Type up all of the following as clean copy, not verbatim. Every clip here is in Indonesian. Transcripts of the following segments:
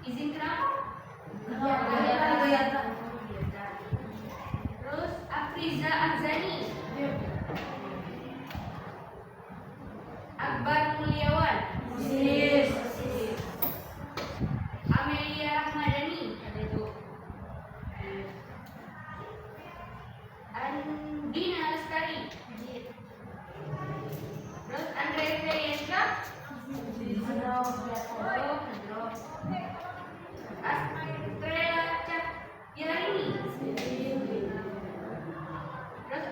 Izin kenapa? Terus Afriza Azani, Akbar Mulyawan, Amelia Rahmadani, Andina Lestari, terus Andre Feyenka, Astrea Cahyani, terus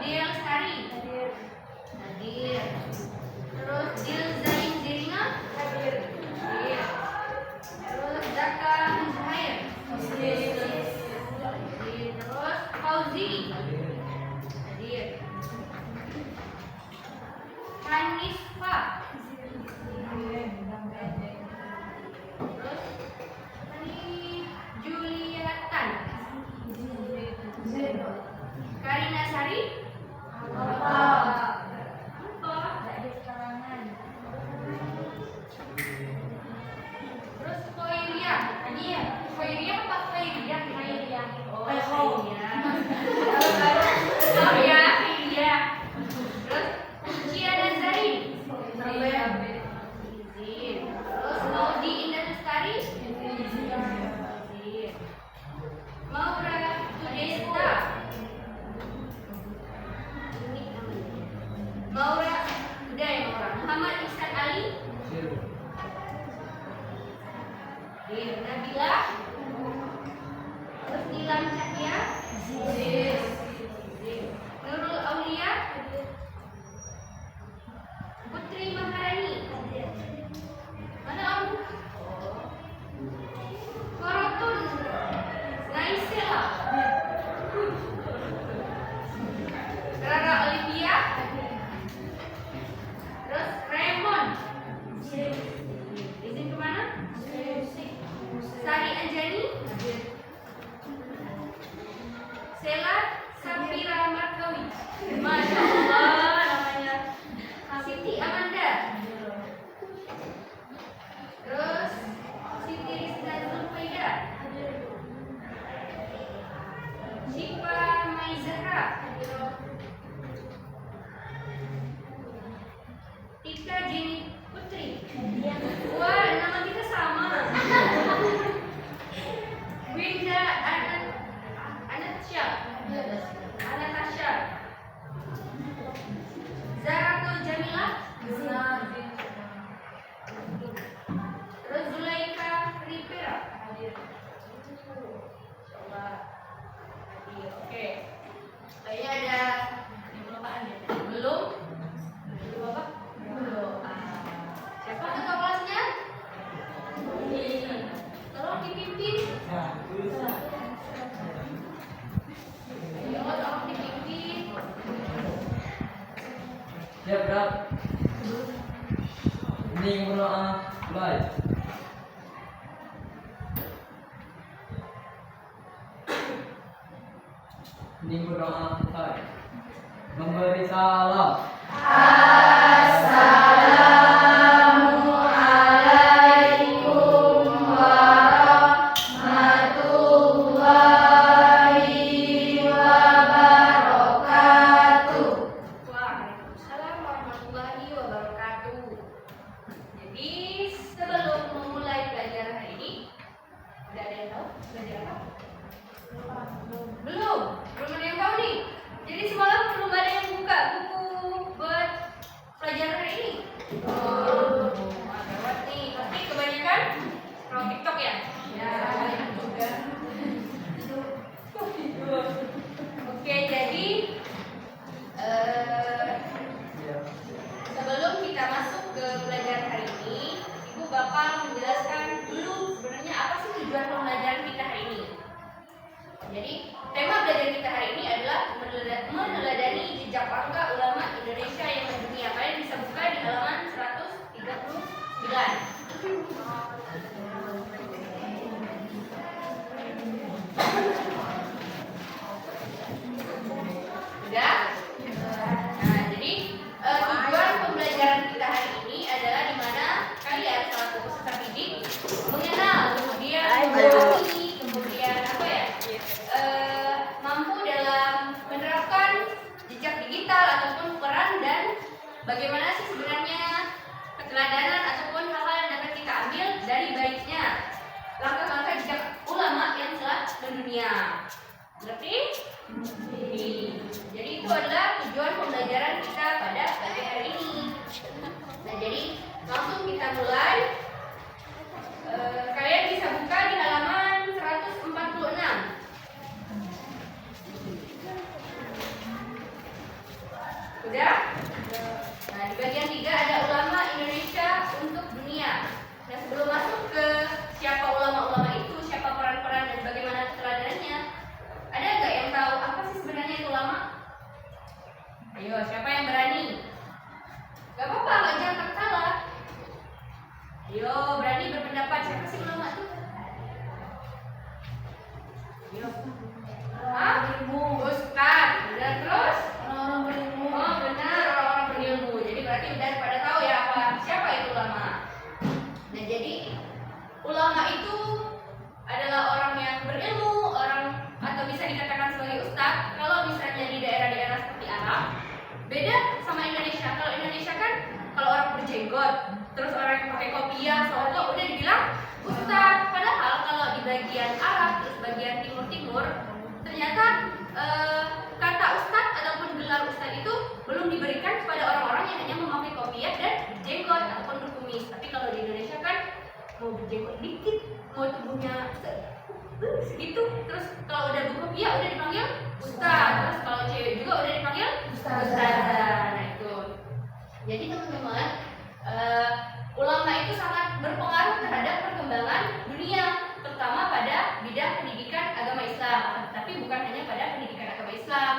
Dia Lestari, hadir. Terus Dil Zain Zirina, hadir. Terus Zaka Zuhair, hadir. Terus Fauzi, hadir. Hanifah, terus Juliatan, Karina Sari, terus Khoiria, Khoiria apa Khoiria? Oh ya, Khoiria. Terus Ucia Nazari, izin. Terus Maudi Indah Lestari, izin. Maura Tudesta, Maura udah ya Maura. Muhammad Ihsan Ali, Nabila, terus Nilam Cahya, Nurul Aulia, Putri Maharani, mana Om? Korotun Naisela, Rara Olivia, terus Raymond, izin kemana? Sari Anjani, Sela Safira Markawi, Masya Allah namanya. Siti Amanda, terus Siti Rizka Zulfaida, Syifa Maizahra, Tika Jenny Putri. Wah, nama kita sama. Winda Anatasha, Zaratul Jamila, terus Zulaika Ripera, hadir. Coba hadir. Oke. Kayaknya ada apaan ya? Belum? Bapak? Belum. Siapa ketua kelasnya? Tolong dipimpin. Ayo, tolong dipimpin. Siap, Bro. Ini berdoa mulai. Ini berdoa mulai. Memberi salam. Assalamualaikum warahmatullahi Belajar apa? Belum ada yang tahu nih. Jadi semalam belum ada yang buka buku buat pelajaran hari ini. Oh, lewat nih. Pasti kebanyakan scroll TikTok ya? Ya, juga. Oke, jadi sebelum kita masuk ke pelajaran hari ini, Ibu bakal menjelaskan dulu sebenarnya apa sih tujuan pembelajaran kita hari ini. Jadi, tema belajar kita hari ini adalah meneladani jejak langkah ulama Indonesia yang mendunia. Kalian bisa buka di halaman 139. Sudah? Nah, jadi tujuan pembelajaran kita hari ini adalah di mana kalian selaku peserta didik mengenal, kemudian memahami, kemudian apa ya? Mampu dalam menerapkan jejak digital ataupun peran dan bagaimana sih sebenarnya keteladanan ataupun hal-hal yang dapat kita ambil dari baiknya langkah-langkah jejak ulama yang telah mendunia. Ngerti? Jadi itu adalah tujuan pembelajaran kita pada pagi hari ini. Nah, jadi langsung kita mulai. Kalian bisa buka di halaman 146. Sudah? Nah, di bagian 3 ada ulama Indonesia untuk dunia. Nah, sebelum masuk ke siapa ulama-ulama itu, siapa peran-peran dan bagaimana keteladanannya, ada nggak yang tahu apa sih sebenarnya itu ulama? Ayo, siapa yang berani? Gak apa-apa, nggak jangan takut salah. Ayo, berani berpendapat siapa sih ulama itu? Ayo. Hah? Ustaz. Benar terus? Orang-orang berilmu. Oh, benar, orang-orang berilmu. Jadi berarti udah pada tahu ya apa siapa itu ulama. Nah, jadi ulama itu adalah orang yang berilmu, orang atau bisa dikatakan sebagai ustadz. Kalau misalnya di daerah-daerah seperti Arab, beda sama Indonesia. Kalau Indonesia kan kalau orang berjenggot, terus orang yang pakai kopiah, soalnya udah dibilang ustadz. Padahal kalau di bagian Arab, terus bagian timur-timur, ternyata kata ustadz ataupun gelar ustadz itu belum diberikan kepada orang-orang yang hanya memakai kopiah dan jenggot ataupun berkumis. Tapi kalau di Indonesia kan mau berjenggot dikit, mau tubuhnya segitu, terus kalau udah berkopiah udah dipanggil ustadz, terus kalau cewek juga udah dipanggil ustazah. Nah itu. Jadi teman-teman, ulama itu sangat berpengaruh terhadap perkembangan dunia, terutama pada bidang pendidikan agama Islam. Tapi bukan hanya pada pendidikan agama Islam.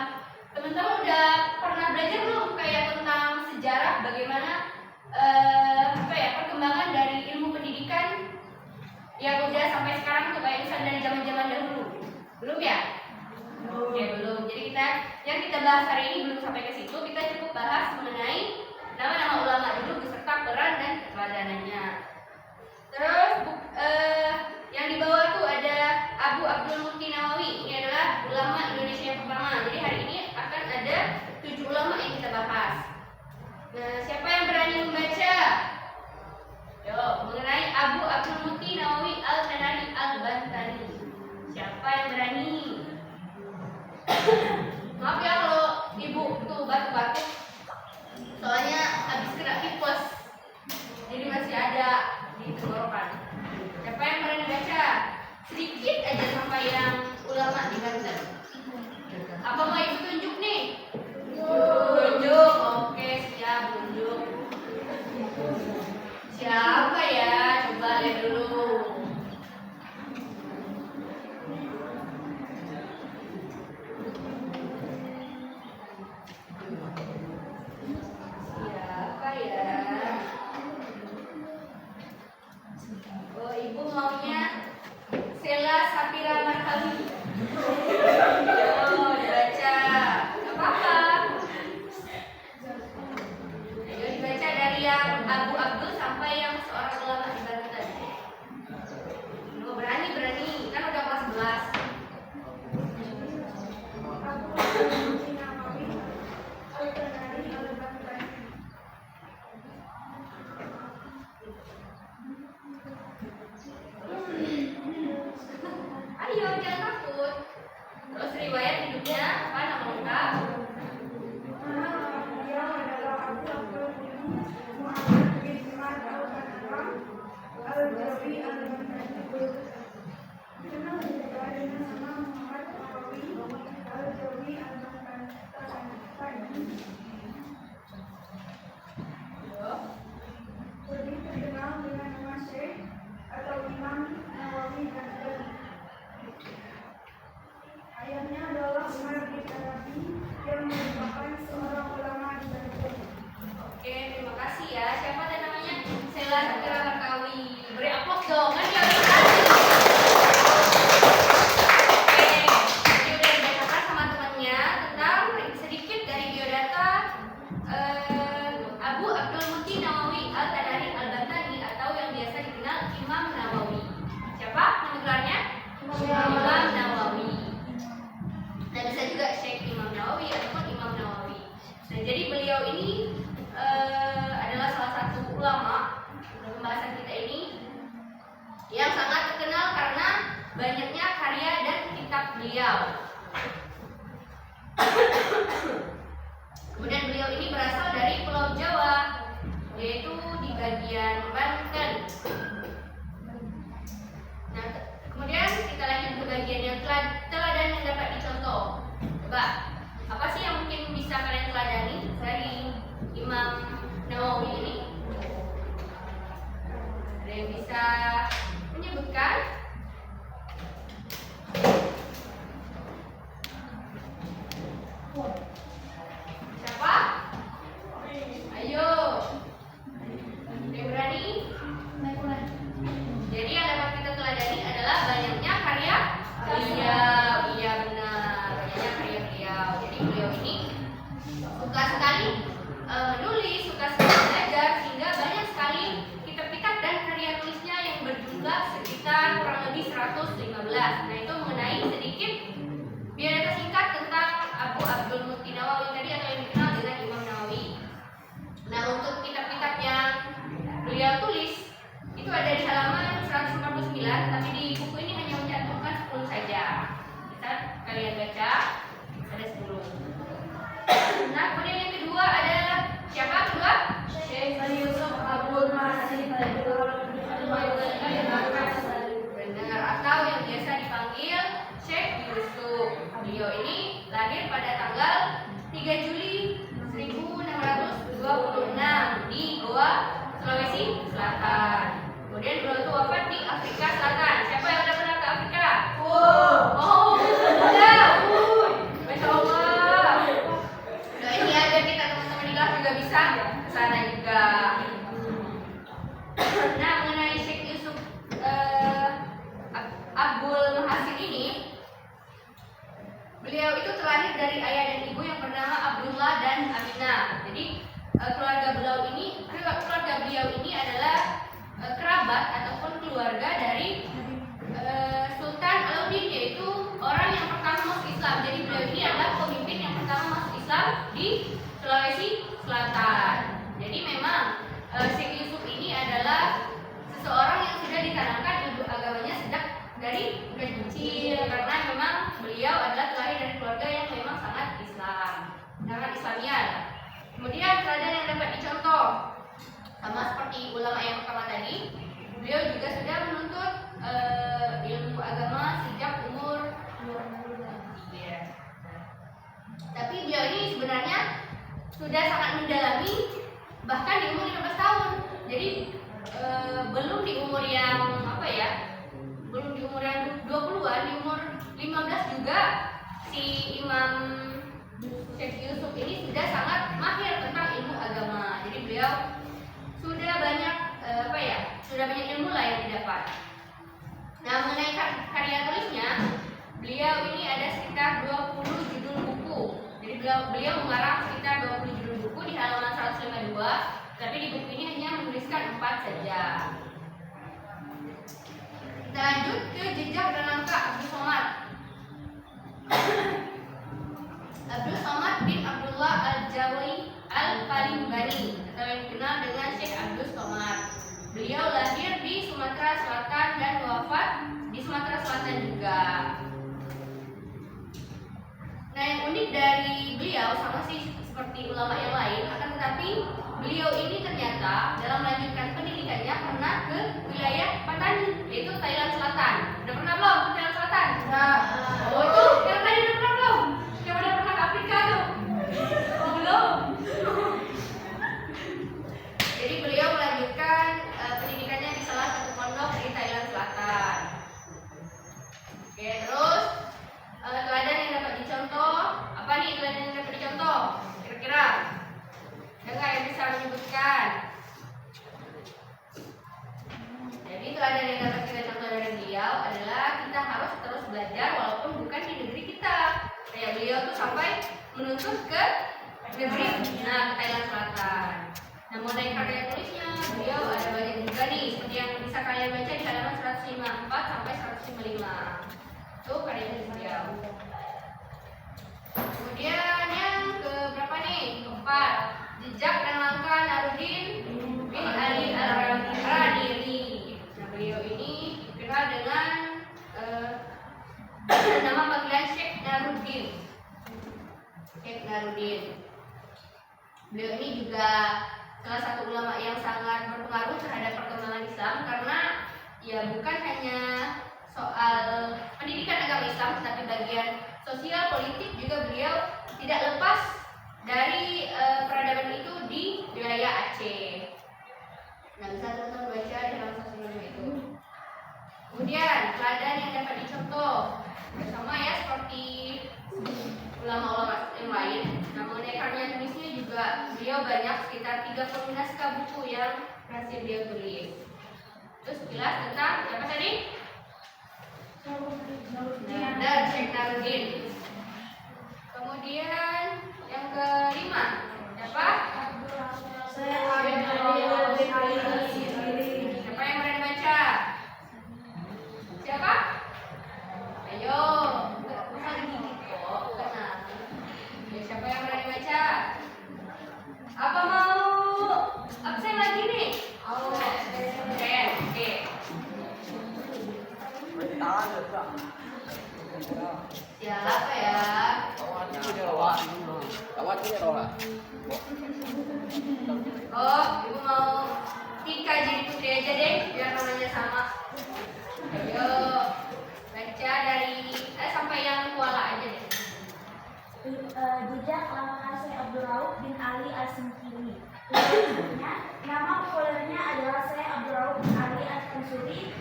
Teman-teman udah pernah belajar belum kayak tentang sejarah bagaimana perkembangan dari ilmu pendidikan yang udah sampai sekarang tuh kayak misalnya dari zaman-zaman dahulu? Belum ya? Oke, belum. Jadi yang kita bahas hari ini belum sampai ke situ. Kita cukup bahas mengenai nama-nama ulama dulu beserta peran dan keteladanannya. Terus yang di bawah tuh ada Abu Abdul Muti Nawawi. Ini adalah ulama Indonesia yang pertama. Jadi hari ini akan ada 7 ulama yang kita bahas. Nah, siapa yang berani membaca? Yo, mengenai Abu Abdul Muti Nawawi Al-Kanani Al-Bantani. Siapa yang berani? Maaf ya kalau ibu tuh batuk-batuk, soalnya habis kena tipes, jadi masih ada di tenggorokan. Siapa yang beliau, jangan takut. Terus riwayat hidupnya apa nama lengkap? Beliau adalah Abu Abdul Muhammad bin Umar al-Khattab al-Jawi al-Bandari. Dikenal juga dengan nama Muhammad Nawawi al-Jawi al-Bandari. Lebih terkenal dengan nama Syekh atau Imam Nawawi Bandari. Ayahnya adalah Umar bin Arabi yang merupakan seorang ulama di Bandung. Oke, terima kasih ya. Siapa tadi namanya? Sela Sakira Harkawi. Beri aplaus dong. Kan dia udah berhasil. Oke, dia udah dibacakan sama temannya tentang sedikit dari biodata Abu Abdul Muti Nawawi Al-Qadari Al-Bantani atau yang biasa dikenal Imam Nawawi. Siapa nama gelarnya? Imam Nawawi. Dan bisa juga Syekh Imam Nawawi ataupun Imam Nawawi. Nah, jadi beliau ini adalah salah satu ulama dalam pembahasan kita ini yang sangat terkenal karena banyaknya karya dan kitab beliau. Kemudian beliau ini berasal dari Pulau Jawa, yaitu di bagian Banten. Nah, kemudian kita lanjut ke bagian yang teladan yang dapat dicontoh. Coba, apa sih yang mungkin bisa kalian teladani dari Imam Nawawi ini? Ada yang bisa menyebutkan? Siapa? Ayo. Ada yang berani? Jadi yang dapat kita teladani adalah banyaknya karya beliau. Iya benar, banyaknya karya beliau. Jadi beliau ini suka sekali menulis, suka sekali belajar, sehingga banyak sekali kitab-kitab dan karya tulisnya yang berjumlah sekitar kurang lebih 115. Nah, itu mengenai sedikit biodata singkat tentang Abu Abdul Muti Nawawi tadi atau yang dikenal dengan Imam Nawawi. Nah, untuk kitab-kitab yang beliau tulis itu ada di halaman 149, tapi di buku ini hanya mencantumkan 10 saja. Bisa kalian baca, ada 10. Nah, kemudian yang kedua adalah siapa kedua? Syekh Yusuf Abdul Masih benar, atau yang biasa dipanggil Syekh Yusuf. Beliau ini lahir pada tanggal 3 Juli 1626 di Goa, Sulawesi Selatan. Kemudian beliau itu wafat di Afrika Selatan. Siapa yang udah pernah ke Afrika? Oh, udah. Masya Allah. Doain ya biar kita teman-teman di kelas juga bisa ke sana juga. Nah, mengenai Syekh Yusuf Abdul Muhasib ini, beliau itu terlahir dari ayah dan ibu yang bernama Abdullah dan Aminah. Jadi keluarga beliau ini adalah kerabat ataupun keluarga dari Sultan Alauddin, yaitu orang yang pertama masuk Islam. Jadi beliau ini adalah pemimpin yang pertama masuk Islam di Sulawesi Selatan. Jadi memang Syekh Yusuf ini adalah seseorang yang sudah ditanamkan ilmu agamanya sejak dari kecil, karena memang beliau adalah terlahir dari keluarga yang memang sangat Islam, sangat Islamian. Kemudian teladan yang dapat dicontoh, sama seperti ulama yang pertama tadi, beliau juga sudah menuntut ilmu agama sejak umur 23. Tapi beliau ini sebenarnya sudah sangat mendalami bahkan di umur 15 tahun. Jadi belum di umur yang belum di umur yang 20-an, di umur 15 juga si Imam Syekh Yusuf ini sudah sangat mahir tentang ilmu agama. Jadi beliau sudah banyak sudah banyak ilmu lah yang didapat. Nah, mengenai karya tulisnya, beliau ini ada sekitar 20 judul buku. Jadi beliau mengarang sekitar 20 judul buku di halaman 152, tapi di buku ini hanya menuliskan 4 saja. Kita lanjut ke jejak dan langkah Abdul Somad. Abdul Somad bin Abdullah Al-Jawi Al-Palimbani atau yang dikenal dengan Syekh Abdul Somad. Beliau lahir di Sumatera Selatan dan wafat di Sumatera Selatan juga. beliau sama sih seperti ulama yang lain, akan tetapi beliau ini ternyata dalam melanjutkan pendidikannya pernah ke wilayah Patani, yaitu Thailand Selatan. Udah pernah belum ke Thailand Selatan? Oh itu yang tadi udah pernah belum? Yang udah pernah ke Afrika tuh? Oh belum. Jadi beliau melanjutkan pendidikannya di salah satu pondok di Thailand Selatan. Oke, terus teladan yang dapat dicontoh, apa nih teladan yang dapat dicontoh? Kira-kira ada nggak yang bisa menyebutkan? Jadi teladan yang dapat kita contoh dari beliau adalah kita harus terus belajar walaupun bukan di negeri kita. Kayak beliau tuh sampai menuntut ke negeri Thailand Selatan. Nah, mengenai karya tulisnya, beliau ada banyak juga nih, seperti yang bisa kalian baca di halaman 154 sampai 155. Itu karya tulis beliau. Kemudian yang ke berapa nih? Keempat, jejak dan langkah Narudin bin Ali Al-Radiri. Nah, beliau ini dikenal dengan nama panggilan Syekh Narudin. Syekh Narudin. Beliau ini juga salah satu ulama yang sangat berpengaruh terhadap perkembangan Islam karena ya bukan hanya soal pendidikan agama Islam, tetapi bagian sosial politik juga beliau tidak lepas dari peradaban itu di wilayah Aceh. Nah, bisa teman-teman baca di halaman 155 itu. Kemudian teladan yang dapat dicontoh sama ya seperti ulama-ulama yang lain. Nah, mengenai karya tulisnya juga beliau banyak, sekitar 30 naskah buku yang berhasil beliau tulis. Terus jelas tentang apa tadi? Dan Syekh Narudin. Kemudian yang kelima, siapa? Siapa yang berani baca? Siapa? Ayo, bukan gigit kok, tenang. Ya, siapa yang berani baca? Apa mau absen lagi nih? Oke. Siapa ya? Oh, ibu mau Tika jadi putri aja deh, biar namanya sama. Ayo, baca dari sampai yang kuala aja deh. Jejak langkah Syekh Abdul Rauf bin Ali Al-Sinkili. Nama populernya adalah Syekh Abdul Rauf bin Ali Al-Sinkili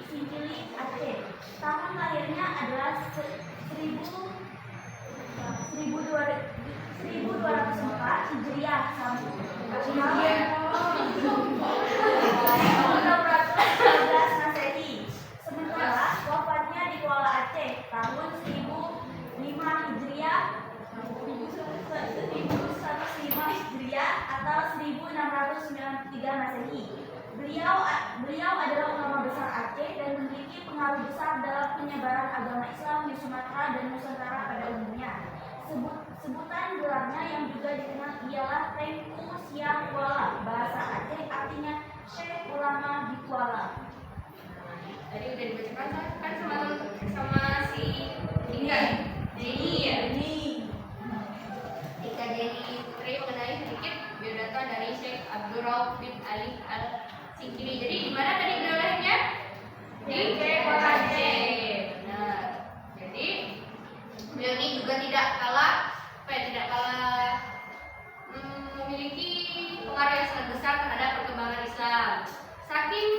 Sinkili Aceh. Tahun lahirnya adalah 1204 Hijriah sampai 1612 Masehi. Sementara wafatnya di Kuala Aceh tahun 1005 Hijriah atau 1693 Masehi. Beliau adalah ulama besar Aceh dan memiliki pengaruh besar dalam penyebaran agama Islam di Sumatera dan Nusantara pada umumnya. Sebutan gelarnya yang juga dikenal ialah Tengku Siang Kuala. Bahasa Aceh artinya Syekh Ulama di Kuala. Tadi udah dibacakan kan sama si Tika Jenny ya? Tika Jenny Putri mengenai sedikit biodata dari Syekh Abdul Rauf bin Ali Al-Sinkili. Jadi di mana tadi beliau lahirnya? Di Aceh. Benar. Jadi beliau ini juga tidak kalah memiliki pengaruh yang sangat besar terhadap perkembangan Islam. Saking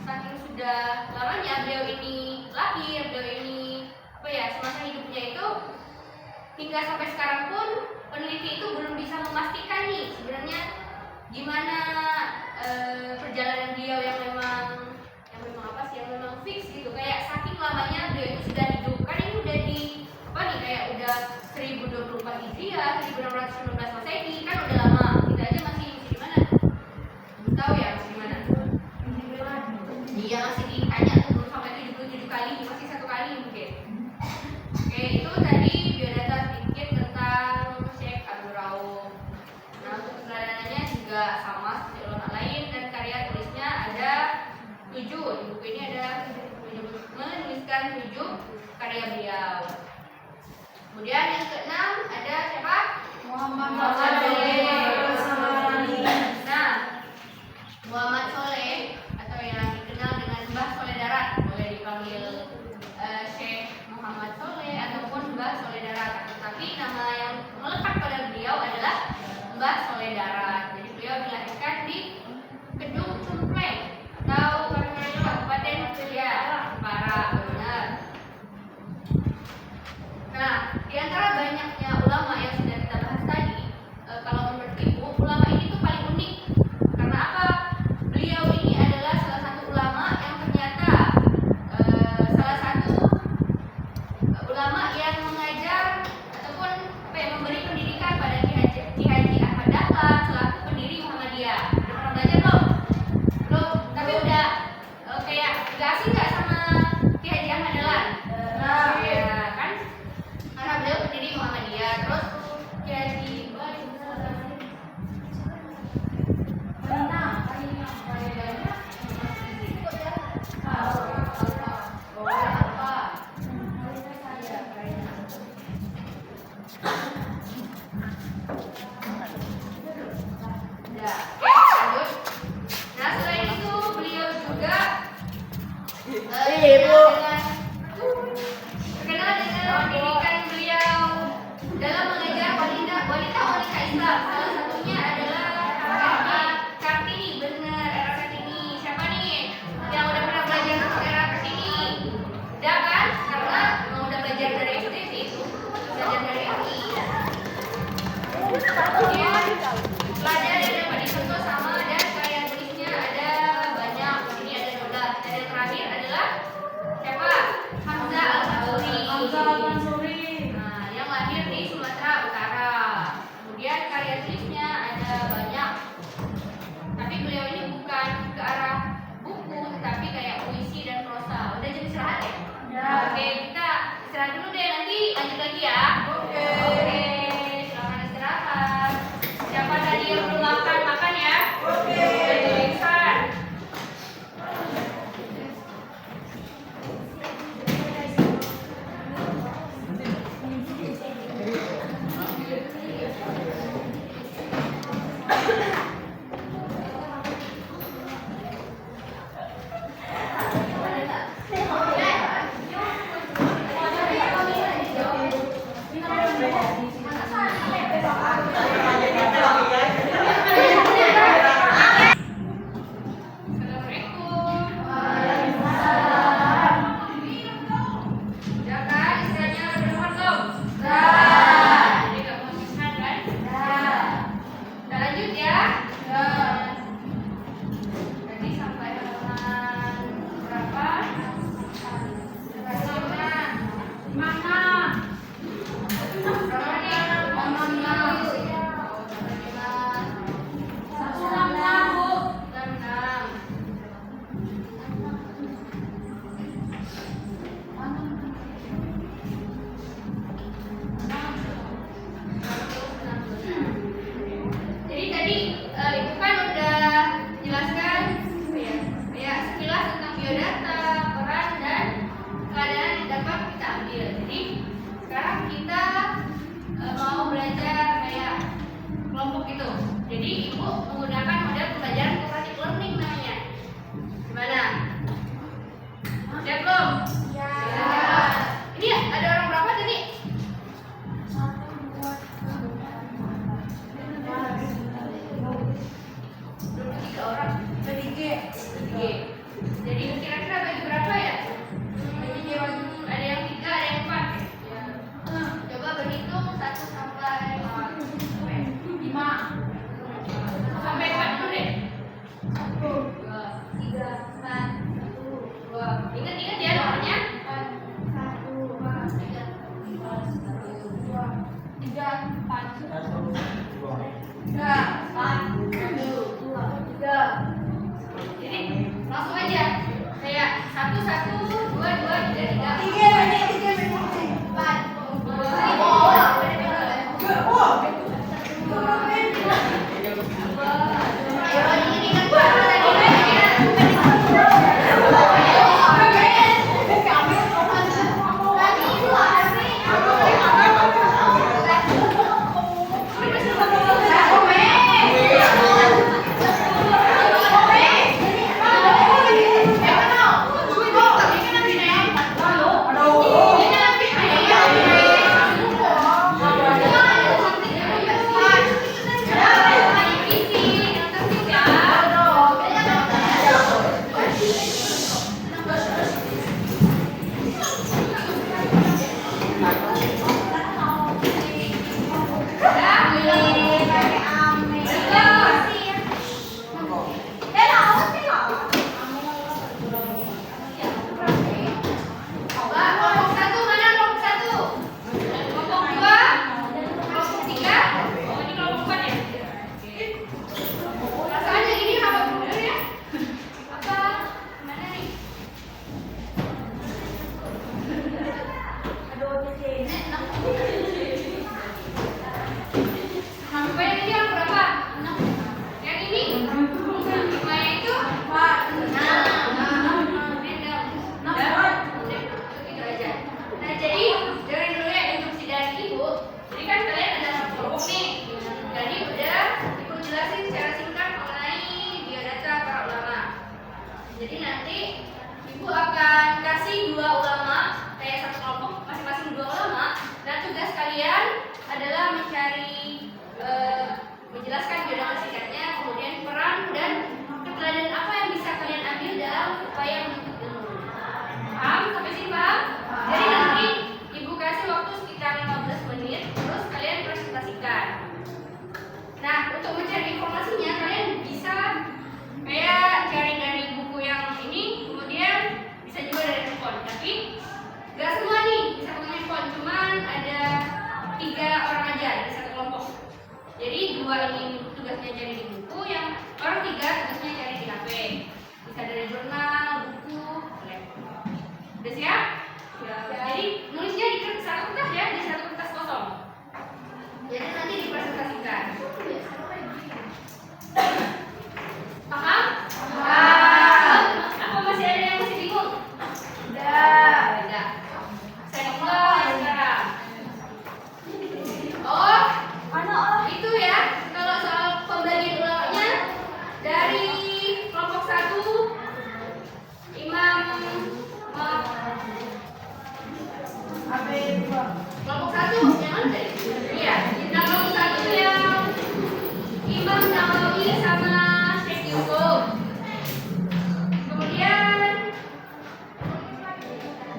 saking sudah lamanya beliau ini lahir, beliau ini semasa hidupnya itu hingga sampai sekarang pun peneliti itu belum bisa memastikan nih sebenarnya gimana perjalanan beliau yang memang fix gitu. Kayak saking lamanya beliau itu sudah hidup, kan ini udah di udah 1024 Hijriah, 1619 Masehi, kan udah lama. Kita aja masih di mana? Belum tahu ya masih di mana. Iya, masih ditanya tuh belum sampai 77 kali, masih 1 kali mungkin. Oke, itu tadi biodata sedikit tentang Syekh Abdul Rauf. Nah, untuk kesadarannya juga sama seperti ulama lain dan karya tulisnya ada 7. Di buku ini ada menuliskan 7 karya beliau. Kemudian yang keenam ada siapa? Muhammad Nah, Muhammad Soleh atau yang dikenal dengan Mbah Soleh Darat, boleh dipanggil Syekh Muhammad Soleh ataupun Mbah Soleh Darat. Tetapi nama yang melekat pada beliau adalah Mbah Soleh Darat. Jadi beliau dilahirkan di Kedung Cumpleng atau Kabupaten Jepara, benar. Nah, di antara banyaknya ulama yang sudah kita bahas tadi, kalau menurut Ibu, ulama ini tuh paling unik. Karena apa? Beliau ini adalah salah satu ulama yang ternyata salah satu ulama yang mengajar ataupun memberi pendidikan pada Ki Haji Ahmad Dahlan selaku pendiri Muhammadiyah. Udah pernah belajar belum? Belum. Tapi udah kayak gak asing nggak sama Ki Haji Ahmad Dahlan? Ya kan? Karena beliau pendiri Muhammadiyah. Terus Ki Haji Nah, selain itu beliau juga terkenal dengan pendidikan beliau dalam mengajar wanita Islam. Salah satunya adalah Kartini, benar, era Kartini. Siapa nih yang udah pernah belajar era Kartini? Udah kan? Karena mau udah belajar dari SD sih itu, belajar dari SD. Kemudian pelajaran yang dapat dicontoh sama dan karya tulisnya ada banyak. Ini ada 12. Dan yang terakhir adalah siapa? Hamzah Al-Mansuri. Nah, yang lahir di Sumatera Utara. Kemudian karya tulisnya ada banyak. Tapi beliau ini bukan ke arah buku, tetapi kayak puisi dan prosa. Udah jam istirahat ya? Oke, kita istirahat dulu deh, nanti lanjut lagi ya. Oke, selamat istirahat. Siapa tadi yang belum makan, makan ya. Tulisan. Langsung aja. Kayak 1, 1, 2, 2, 3, 3. 4.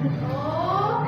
Oh.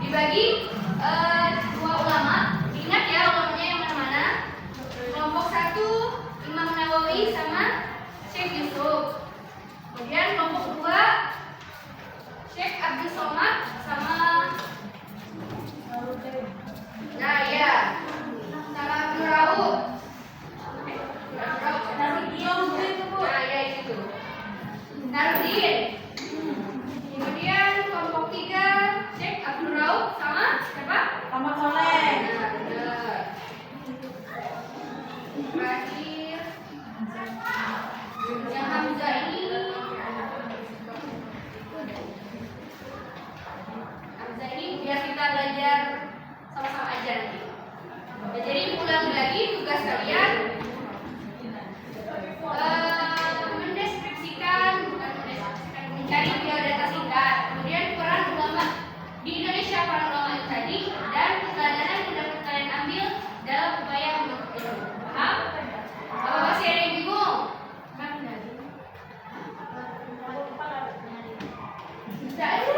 Dibagi dua ulama, ingat ya ulamanya yang mana-mana. Kelompok satu Imam Nawawi sama Syekh Yusuf. Kemudian kelompok dua Syekh Abdul Somad sama nah ya sama Abdul Rauf. Nah ya itu Narudin. Kemudian kelompok tiga Syekh Abdul Rauf sama siapa? Ahmad Soleh. Nah, benar. Terakhir yang Hamzah ini biar kita belajar sama-sama aja nanti. Ya, jadi ulangi lagi tugas kalian mendeskripsikan, bukan mendeskripsikan, mencari biodata singkat. Kemudian peran ulama di Indonesia, para ulama itu tadi, dan pelajaran yang dapat kalian ambil dalam upaya membentuk ilmu. Paham? Apa masih ada yang bingung? Bisa aja.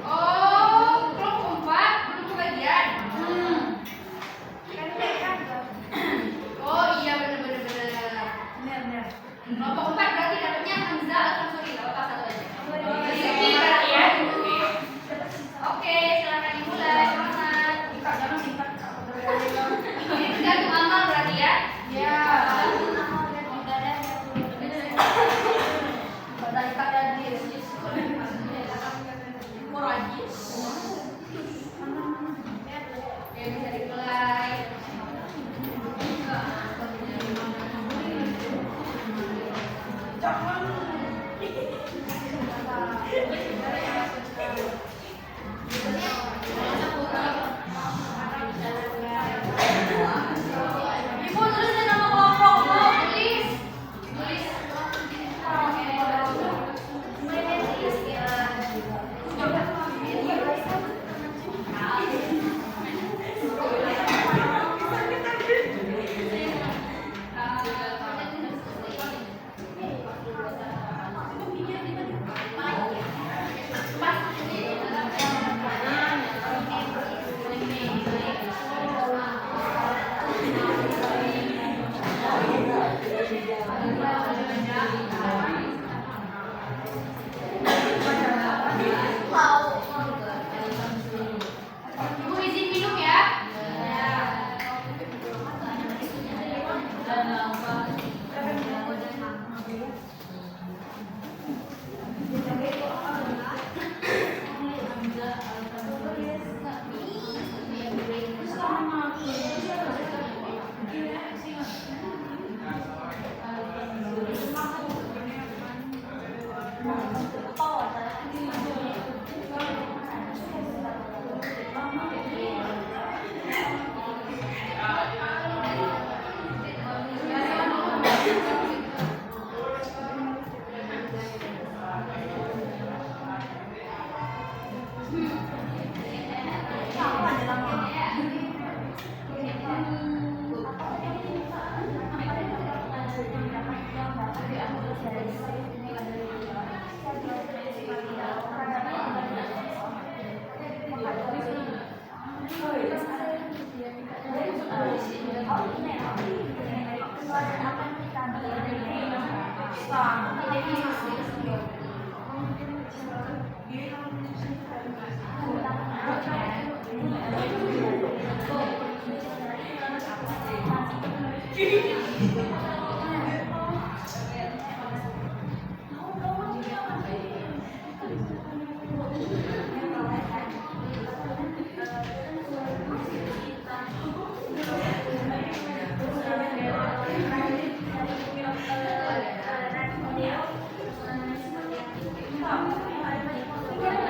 Oh, kelompok 4 belum kebagian. Oh iya benar. Kelompok 4 berarti dapatnya Hamzah atau Suri, enggak apa-apa satu aja. Rezeki berarti ya. Oke, silakan dimulai. Semangat. Ini tergantung amal berarti ya. Ya. Oke, bisa dimulai. Ibu tulisin nama kelompok, Bu. Tulis.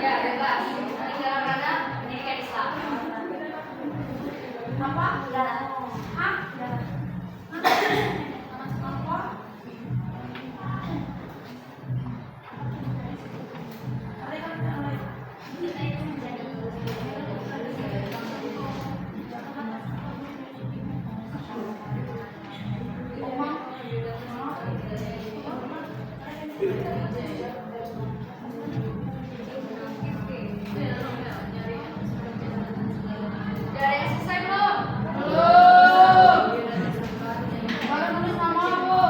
Ya, bebas. Negara mana? Pendidikan Islam. Apa? Hah? Apa? Udah ada yang selesai belum? Belum. Baru nulis nama, Bu.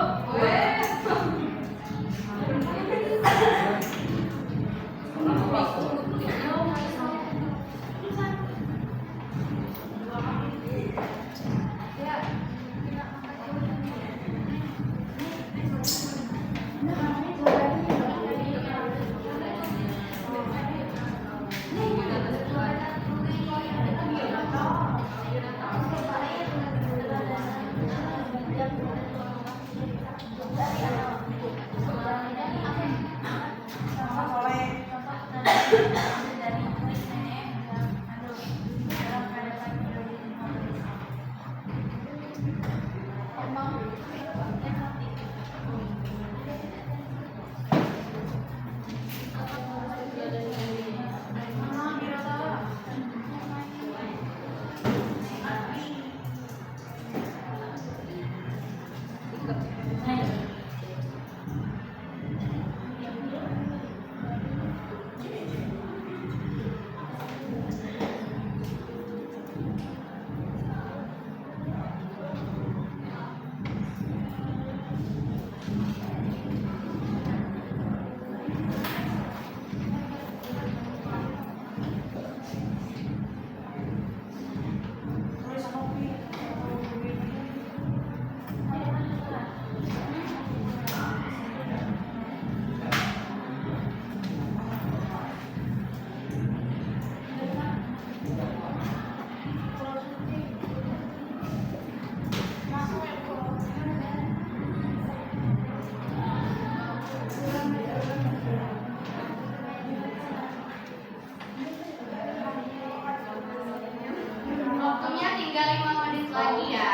Waktunya tinggal 5 menit lagi ya.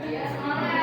Ya, semangat.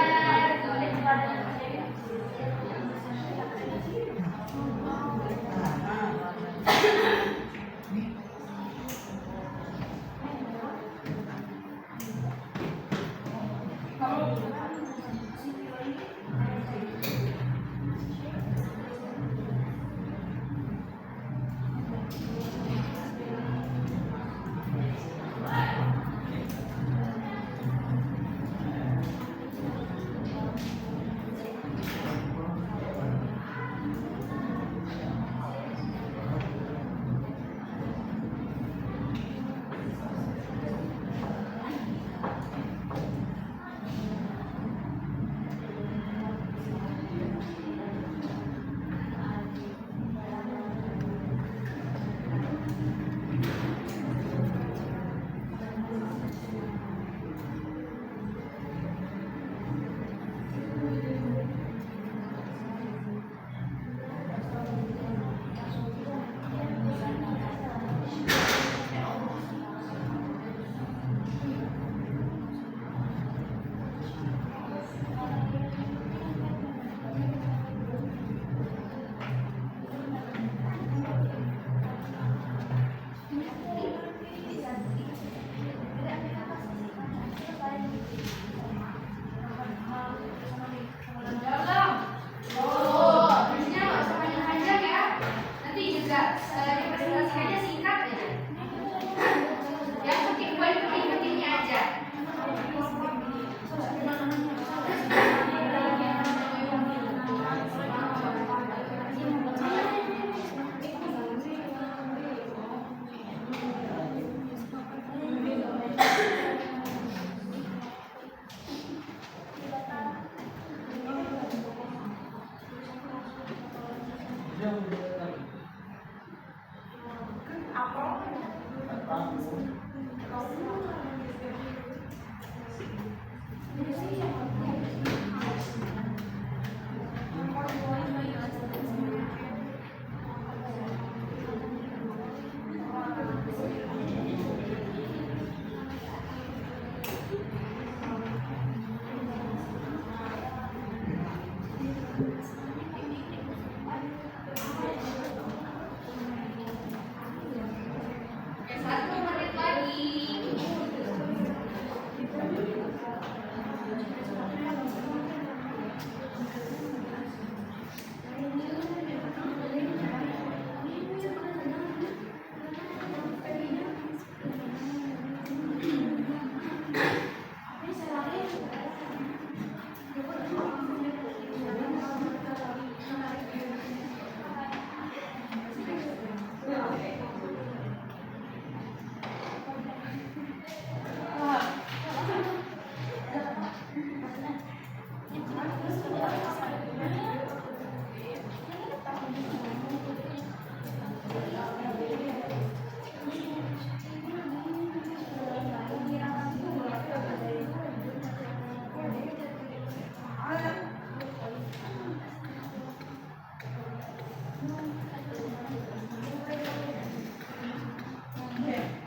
Oke, 1 menit lagi.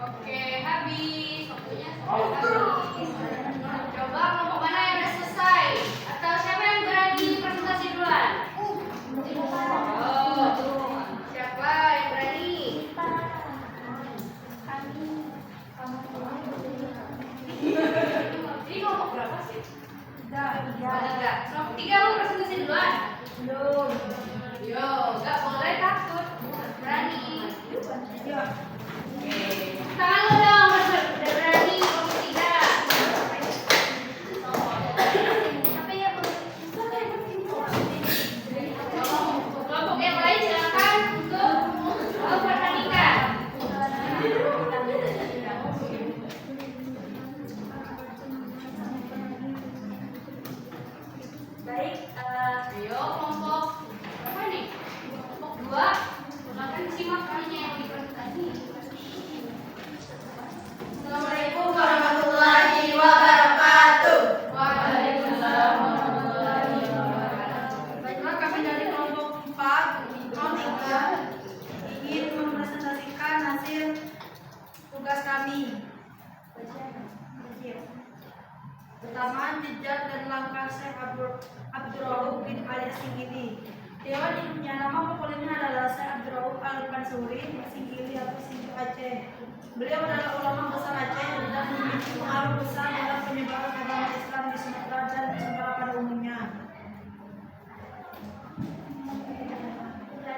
Oke, habis. Waktunya sudah habis. Coba kelompok mana yang udah selesai? Atau siapa yang berani presentasi duluan? Oh, siapa yang berani? Ini kelompok berapa sih? Ada. Kelompok 3 mau presentasi duluan? Belum. Yo, nggak boleh takut. Berani. Tangan lo dong, udah berani kelompok 3. Kelompok yang lain silakan untuk pertandingan. Baik, Ayo kelompok apa nih? Kelompok 2. Silakan simak kalinya yang dipresentasi. Assalamualaikum warahmatullahi wabarakatuh. Waalaikumsalam warahmatullahi wabarakatuh. Baiklah, kami dari kelompok 4, kelompok 3 ingin mempresentasikan hasil tugas kami. Pertama, jejak dan langkah Syekh Abdurrauf bin Ali As-Singili. Dia punya nama populernya adalah Syekh Abdurrauf Al-Mansuri Singili atau Singili Aceh. Beliau adalah ulama besar Aceh dan memiliki pengaruh besar dalam penyebaran agama Islam di Sumatera dan Nusantara pada umumnya.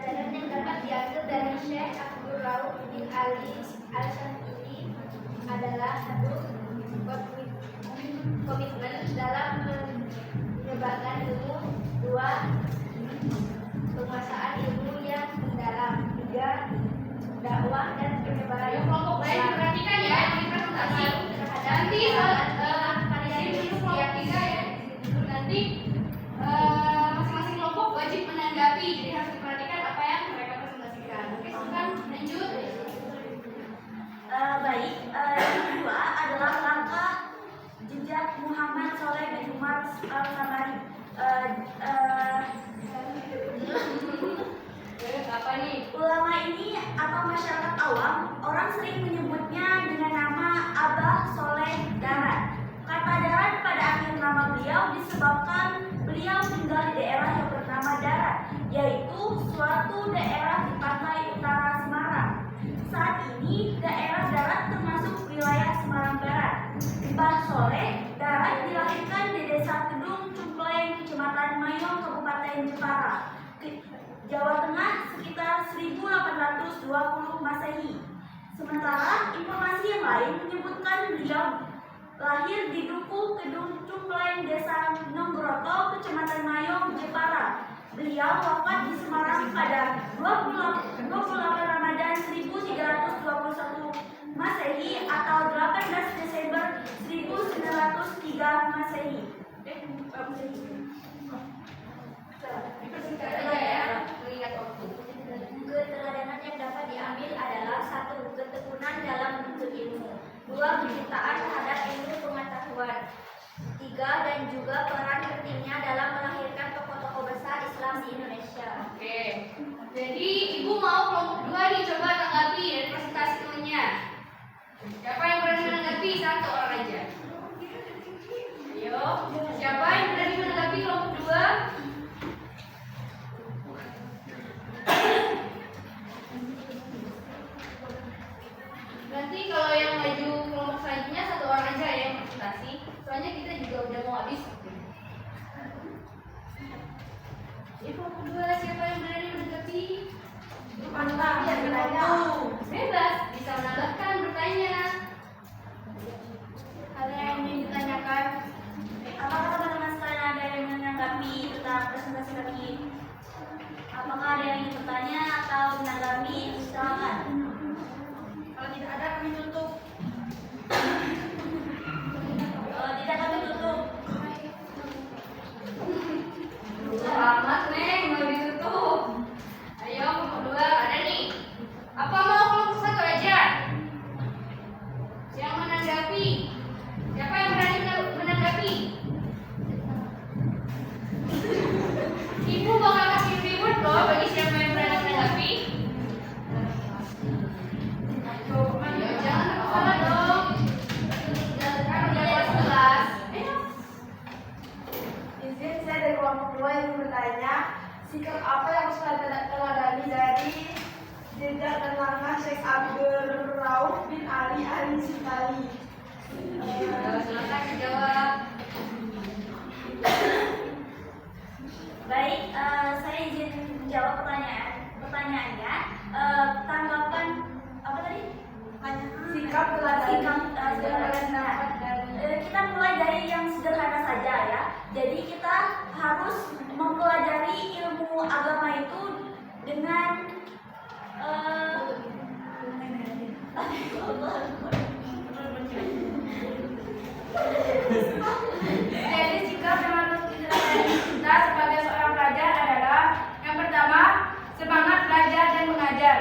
pelajaran yang dapat diambil dari Syekh Abdurrauf bin Ali Al-Singili adalah 1. Komitmen dalam menyebarkan ilmu. 2. Penguasaan ilmu yang mendalam. 3. Dakwah dan penyebaran Ayo kelompok lain perhatikan ya yang dipresentasi. Nanti kelompok 3 ya. Nanti masing-masing kelompok wajib menanggapi. Jadi harus diperhatikan apa yang mereka presentasikan. Oke, silakan lanjut. Baik, yang kedua adalah langkah jejak Muhammad Soleh bin Umar Al-Samari. Apa nih? Ulama ini atau masyarakat awam, orang sering menyebutnya dengan nama Abah Soleh Darat. Kata Darat pada akhir nama beliau disebabkan beliau tinggal di daerah yang bernama Darat, yaitu suatu daerah di pantai utara Semarang. Saat ini daerah Darat termasuk wilayah Semarang Barat. Mbah Soleh Darat dilahirkan di Desa Kedung Cumpleng, Kecamatan Mayong, Kabupaten Jepara, Jawa Tengah sekitar 1820 Masehi. Sementara informasi yang lain menyebutkan beliau lahir di Duku Kedung Cumpleng, Desa Nonggroto, Kecamatan Mayong, Jepara. Beliau wafat di Semarang pada 28 Ramadan 1321 Masehi atau 18 Desember 1903 Masehi. Dipersingkat aja ya, mengingat waktu. kedua, siapa yang berani mendekati? Mantap, ya bertanya. Bebas, bisa menambahkan bertanya. Ada yang ingin ditanyakan? Apakah teman-teman sekalian ada yang menanggapi tentang presentasi tadi? Apakah ada yang ingin bertanya atau menanggapi? Silakan. Kalau tidak ada kami tutup. Tidak, kami tutup. Selamat Neng, mau ditutup. Ayo kelompok 2 ada nih. Apa mau kelompok 1 aja? Yang menanggapi? Siapa yang berani menanggapi? Ibu bakal kasih reward loh bagi siapa yang berani menanggapi. Ayo jangan salah dong. Kan udah kelas 11. Ayo. Izin saya dari kelompok 2 yang bertanya, sikap apa yang harus kita teladani dari jejak dan langkah Syekh Abdur Rauf bin Ali Al-Sitali? Silakan dijawab. Baik, saya izin menjawab pertanyaannya. Tanggapan apa tadi? Sikap teladani. Kita mulai dari yang sederhana saja ya. Jadi kita harus mempelajari ilmu agama itu dengan Jadi sikap yang harus diteladani kita sebagai seorang pelajar adalah yang pertama, semangat belajar dan mengajar.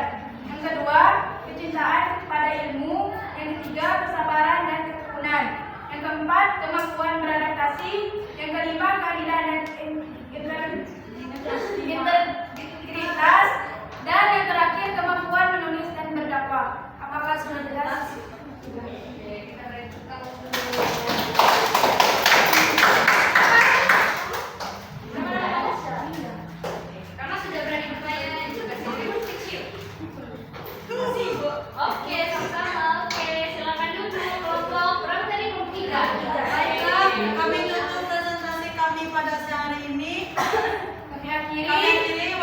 Yang kedua, kecintaan pada ilmu. Yang ketiga, kesabaran dan ketekunan. Yang keempat, kemampuan beradaptasi. Yang kelima, keadilan dan integritas. Dan yang terakhir, kemampuan menulis dan berdakwah. Apakah sudah jelas? Oke, kita lanjutkan dulu. Karena sudah berani bertanya juga reward kecil. Oke, sama-sama. Oke, silakan duduk kelompok. Berapa tadi kelompok 3? Baiklah, kami tutup presentasi kami pada siang hari ini. Kami akhiri. Kami akhiri.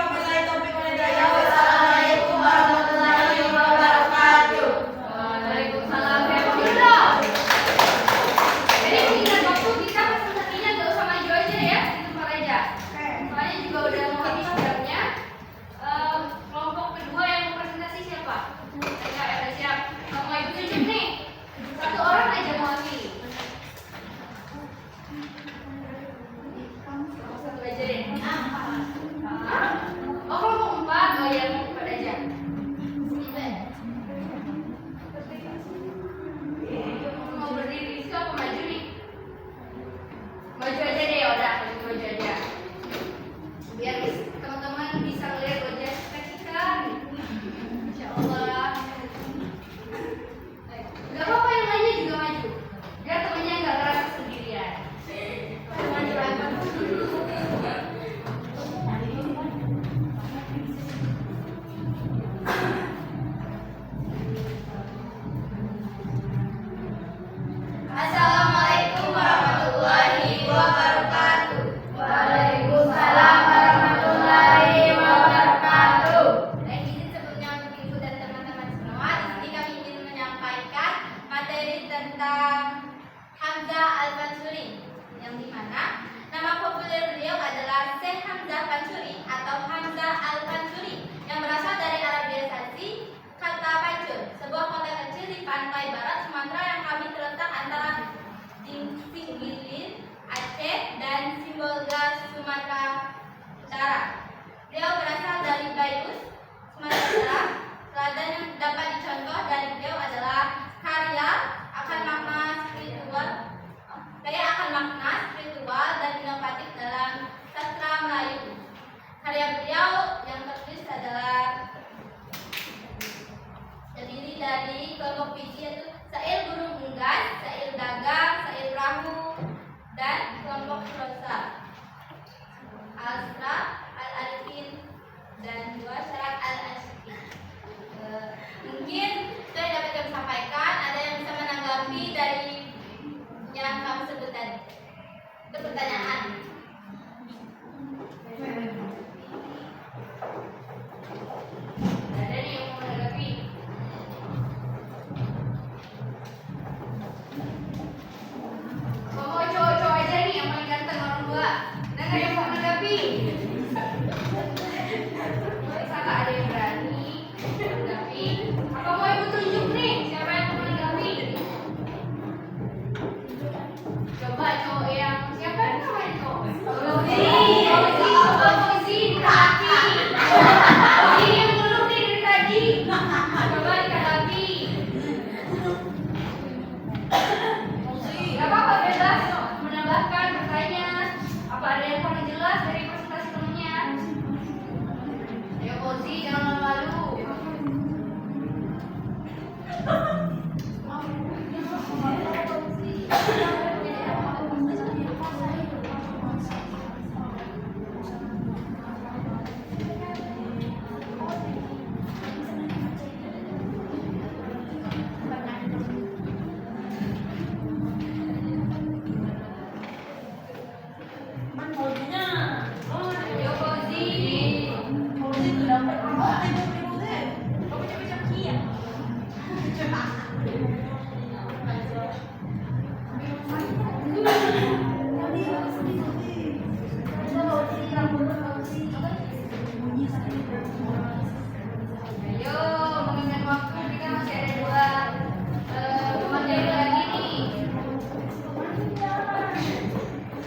Iya. Ayo, mengingat waktu kita masih ada dua materi lagi nih.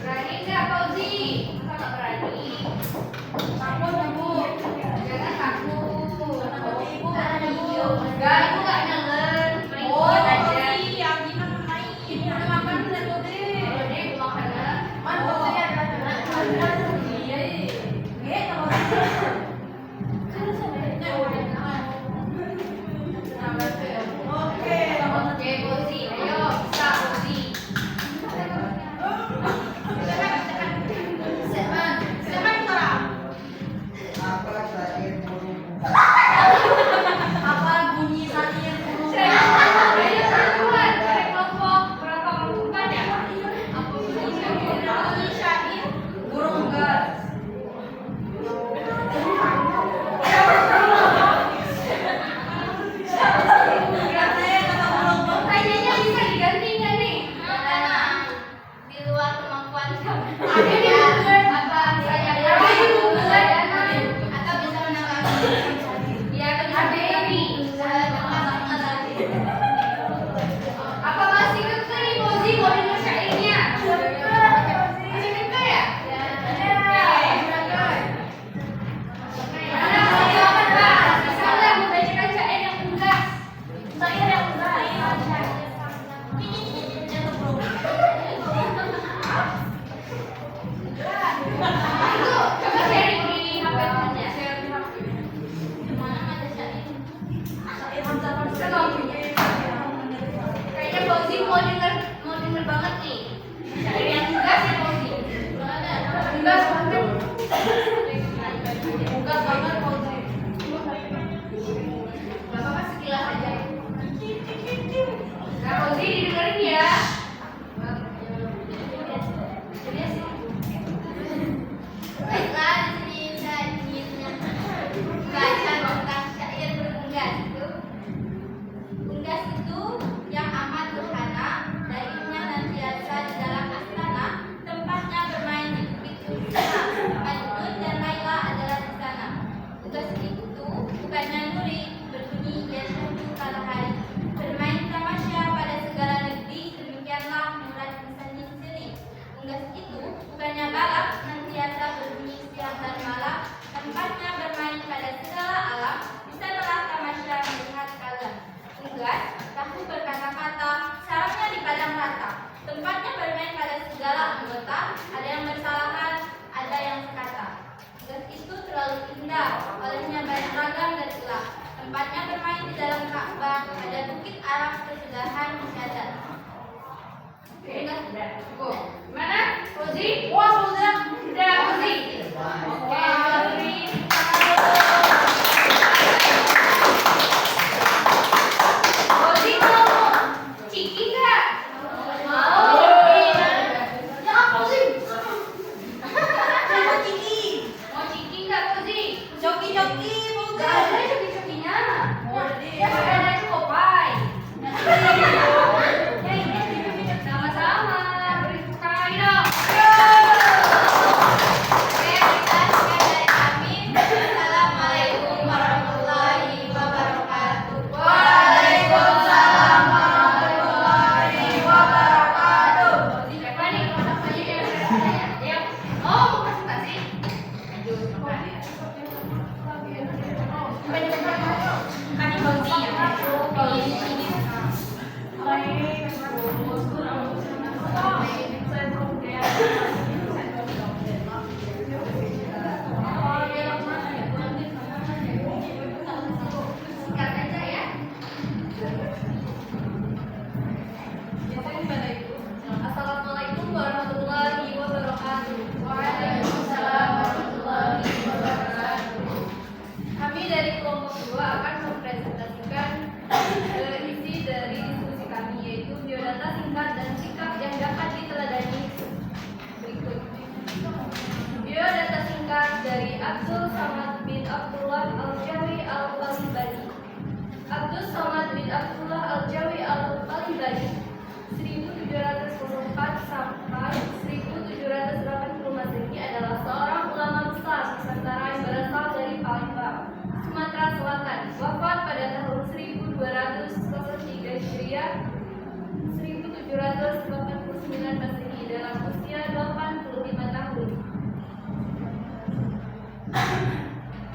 Berani nggak Fauzi? Masa nggak berani? Takut ya, Bu. Jangan takut. Ibu kan ada video. Enggak, ibu nggak nelen. Main Oh, aja. yang gimana main? Udah makan udah Bode. Kalau dia ibu makanan. Oke, Fauzi. Ayo, bisa Fauzi. Apa bunyi tadi yang burung? Ayo keluar dari kelompok berapa kelompok ya? Apa bunyi syair? Burung gas. Kayaknya bisa diganti nggak nih? Di luar kemampuan kamu. Ada di Google apa saya ada di Google ya? Atau bisa menambahkan Ya kan ada nih. Apa masih keke nih Fauzi mau denger syairnya? Masih keke ya? Mana Fauzi apa Pak? Bisa nggak membacakan syair yang unggas? saya yang enggak Itu coba sharing di HP temennya. Kayaknya Fauzi mau denger banget nih. Syair yang unggas ya Fauzi. Unggas banget. Unggas banget Fauzi. Gak apa-apa sekilas aja. Nah Fauzi didengerin ya. Jadi sih. Baiklah, di sini saya ingin membaca tentang syair berunggas itu. Unggas itu yang amat sederhana, dagingnya nantiasa di dalam astana, tempatnya bermain di bukit Tursana. Majnun dan Laila adalah di sana. Unggas itu bukannya nuri, berbunyi ya syahdu kala hari. Bermain tamasya pada segala negeri, demikianlah murad insan sendiri. Unggas itu bukannya balap, nantiasa berbunyi siang dan malam, tempatnya bermain pada segala alam, bisa telah tamasya melihat kalam. Unggas, tahu berkata-kata, sarangnya di padang rata, tempatnya bermain pada segala anggota, ada yang bersalahan, ada yang sekata. Unggas itu terlalu indah, olehnya banyak ragam dan ulah, tempatnya bermain di dalam Ka'bah, ada bukit Arab kesudahan musyadat. Oke, udah cukup. Gimana? Fauzi? Wah, sudah Fauzi. Oke, Fauzi. Fauzi mau ciki nggak? Mau. Ya Fauzi. Saya Kiki. Mau ciki nggak Fauzi? Joki-joki Fauzi. Gak ada coki-cokinya. Ya, ada Popeye. Sama-sama. Beri tepuk tangan lagi dong. Oke, kita sekian dari kami. Assalamualaikum warahmatullahi wabarakatuh. Waalaikumsalam warahmatullahi wabarakatuh. Siapa nih? Yang mau presentasi? Kami Fauzi ya. Singkat aja ya. Assalamualaikum warahmatullahi wabarakatuh. Waalaikumsalam warahmatullahi wabarakatuh. Kami dari kelompok 2 akan mempresentasikan isi dari diskusi kami, yaitu biodata singkat dan sikap yang dapat diteladani berikut. Biodata singkat dari Abdul Samad bin Abdullah Al Masehi dalam usia 85 tahun.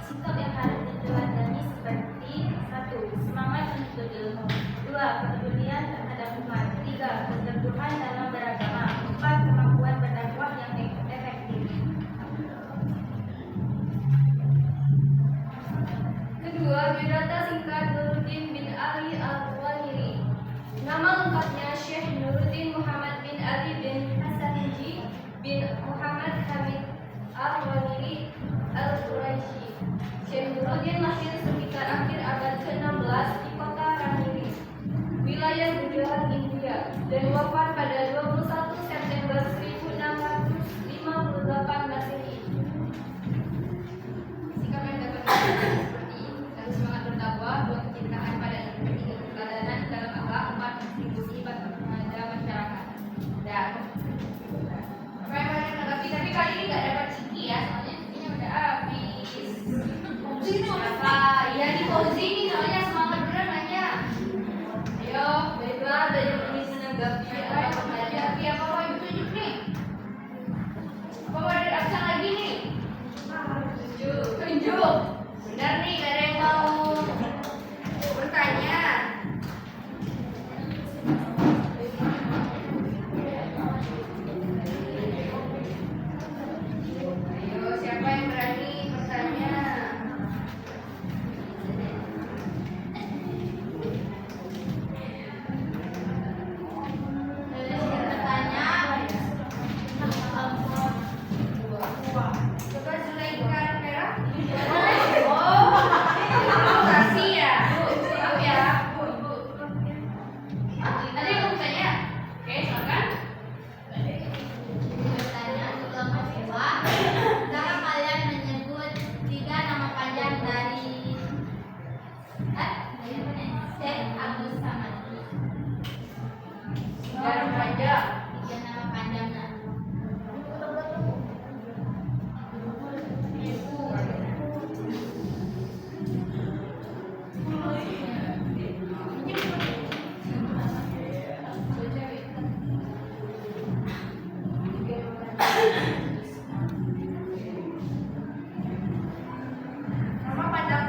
Sikap yang harus diteladani seperti 1. Semangat untuk berilmu. 2. Kepedulian terhadap umat. 3. Keteguhan dalam beragama. 4. Kemampuan berdakwah yang efektif. Kedua, biodata singkat Nuruddin bin Ali Al-Ghawahiri. Nama lengkapnya Syekh Nuruddin Muhammad bin Ali bin Hasanji bin Muhammad Hamid Al-Ghawahiri Al-Quraisy. Syekh Nuruddin lahir sekitar akhir abad ke-16 di kota Raniri, wilayah Gujarat, India, dan wafat pada 21 September 1658 Masehi. Sikap yang dapat kita seperti satu, semangat berdakwah, 2, kecintaan pada ilmu, 3, keteladanan dalam akhlak, 4, kontribusi pada masyarakat. Dan apa yang kalian tanggapi? Tapi kali ini nggak dapat ciki ya, soalnya cikinya udah habis. Apa? Ya di Fauzi ini soalnya semangat beneran nanya. Ayo, baiklah dari ini menanggapi apa menanggapi apa mau ibu tunjuk nih? Apa mau ada absen lagi nih? Tunjuk. Benar nih, gak ada yang mau bertanya. Ayo, siapa yang berani bertanya? Coba Zulaika merah. Oh, kasih ya. Maaf ya. Tadi aku tanya. Oke, silakan. Bertanya untuk mahasiswa, cara kalian menyebut 3 nama panjang dari Syekh Abdul Samad. Garam panjang. 3 nama panjangnya. Nama panjang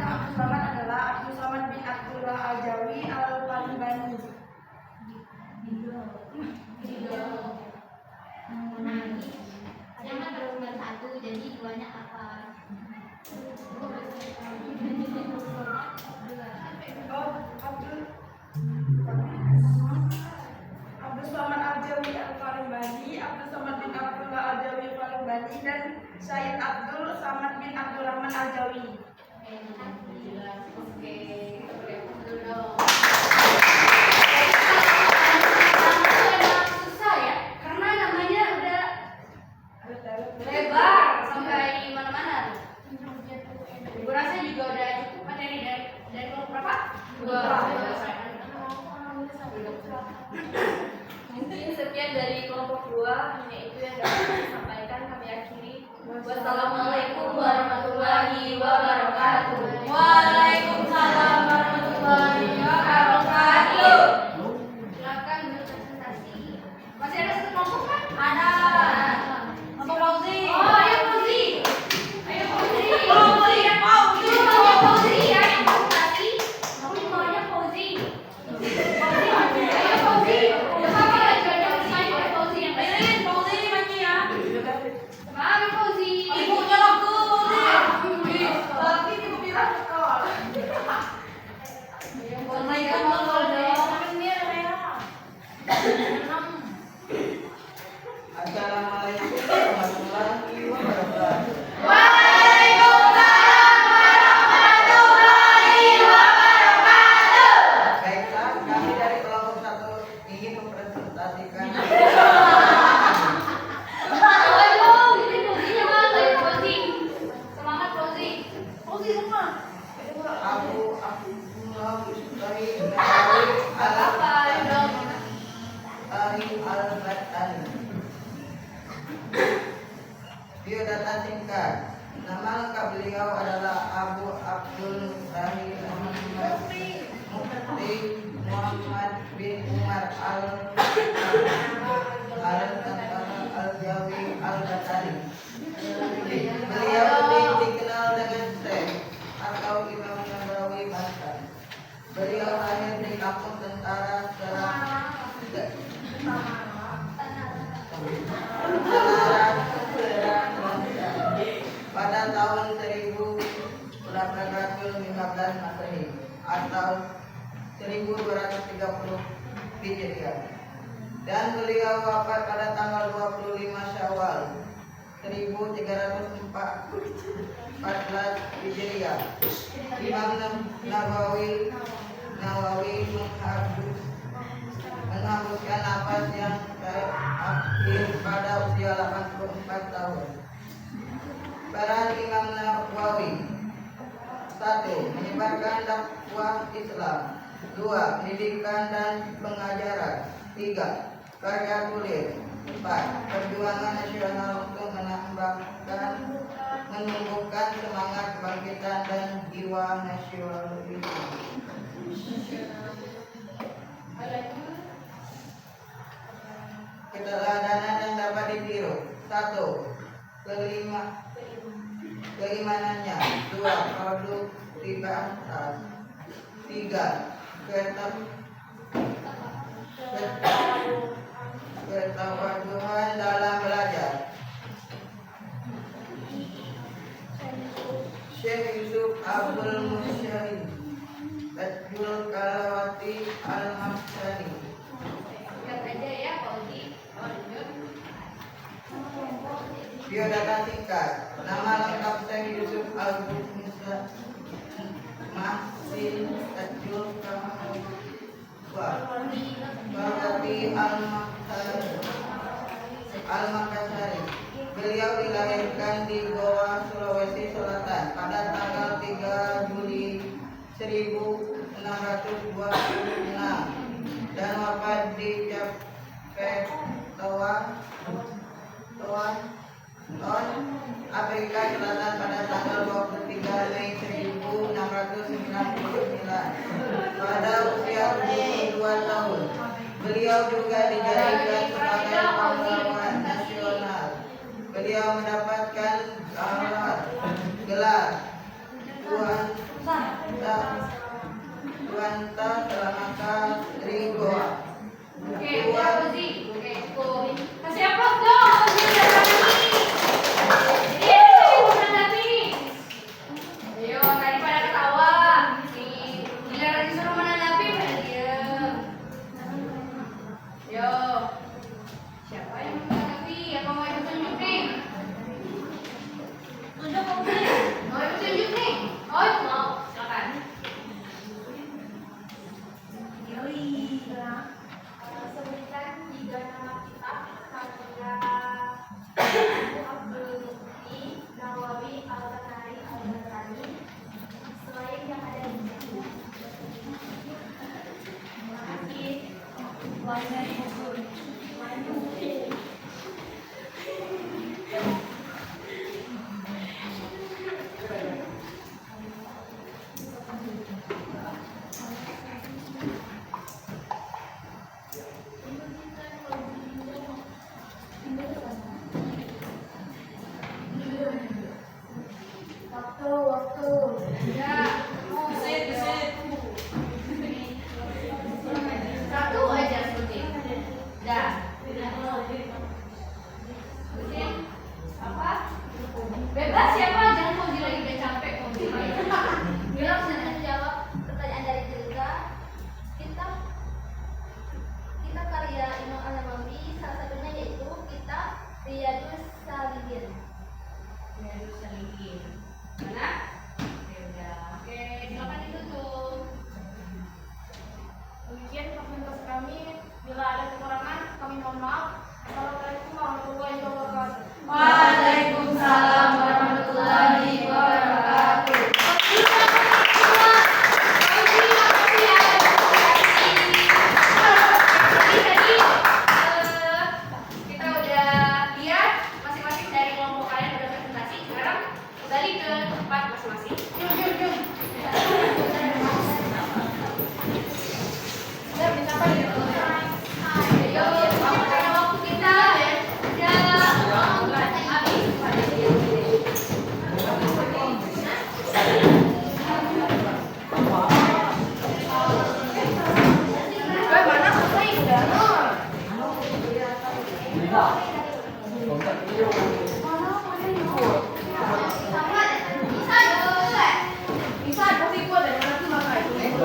Abdul Samad adalah Abdul Samad bin Abdullah Al-Jawi Al-Palembani. Jangan berulang 1, jadi 2-nya apa? Oh, Abdul Samad Al-Jawi Al-Palembani, Abdul Samad bin Abdullah Al-Jawi Al-Palembani, dan Syed Abdul Samad bin Abdurrahman Al-Jawi. Oke, kita boleh dulu dong. Susah ya, karena namanya udah lebar sampai mana-mana. Ibu rasa juga udah cukup materi dari kelompok berapa? 2. Mungkin sekian dari kelompok 2, hanya itu yang dapat kami sampaikan. Kami akhiri. Wassalamualaikum warahmatullahi wabarakatuh. Waalaikumsalam warahmatullahi wabarakatuh. Silakan berpresentasi. Masih ada satu kelompok kan? Ada. Kelompok Fauzi. Oh, ayo Fauzi. Ayo Fauzi. Fauzi ya Fauzi. Ayo Fauzi ya yang presentasi. Aku maunya Fauzi. Fauzi. Ayo Fauzi. Siapa lagi ada yang Fauzi yang lain? Fauzi maju ya. Mami Fauzi. Ibu nyolok tuh Fauzi. Tapi ibu bilang sekolah. Assalamualaikum warahmatullahi wabarakatuh. Waalaikumsalam warahmatullahi wabarakatuh. Baiklah, kami dari kelompok 1 ingin mempresentasikan Waduh, ini Fauzinya mana ya Fauzi? Semangat Fauzi. Fauzi semua. Abu Abdullah Ustari Apa dong? Al-Batani. Biodata singkat. Nama lengkap beliau adalah Abu Abdul Rahim Muhammad Mufti Muhammad bin Umar Al-Jawi Al-Batari. Beliau dikenal dengan Syekh atau Imam Nawawi Banten. Beliau lahir di kampung tentara pada tahun 1815 Masehi atau 1230 Hijriah, dan beliau wafat pada tanggal 25 Syawal 1314 Hijriah. Imam Nawawi menghembuskan nafas yang terakhir pada usia 84 tahun. Peran Imam Nawawi: 1. Menyebarkan dakwah Islam. 2. Pendidikan dan pengajaran. 3. Karya tulis. 4. Perjuangan nasional untuk menumbuhkan semangat kebangkitan dan jiwa nasionalisme. Keteladanan yang dapat ditiru. 1. Keimanannya. 2. Produktivitas. 3. Ketawaduan dalam belajar. Syekh Yusuf Abdul Musyahid Tajul Kalawati Al-Mahsani. Lihat aja ya, Pak Uji. Lanjut. Biodata singkat. Nama lengkap Syekh Yusuf Abdul Mahsin Tajul Kalawati Al-Makassari. Beliau dilahirkan di Goa, Sulawesi Selatan pada tanggal 3 Juli 1626 dan wafat di Cape Town, Afrika Selatan pada tanggal 23 Mei 1699 pada usia 72 tahun. Beliau juga dijadikan sebagai pahlawan nasional. Beliau mendapatkan gelar Tuanta Selamatan Rigoa. Oke, Pak Uji. Oke, cukup. Kasih aplaus dong. Uji udah berani. Jadi ini menanggapi. Ayo, tadi pada ketawa. Nih, giliran disuruh menanggapi pada diem. Yo, siapa yang menanggapi? Apa mau ikut tunjuk nih?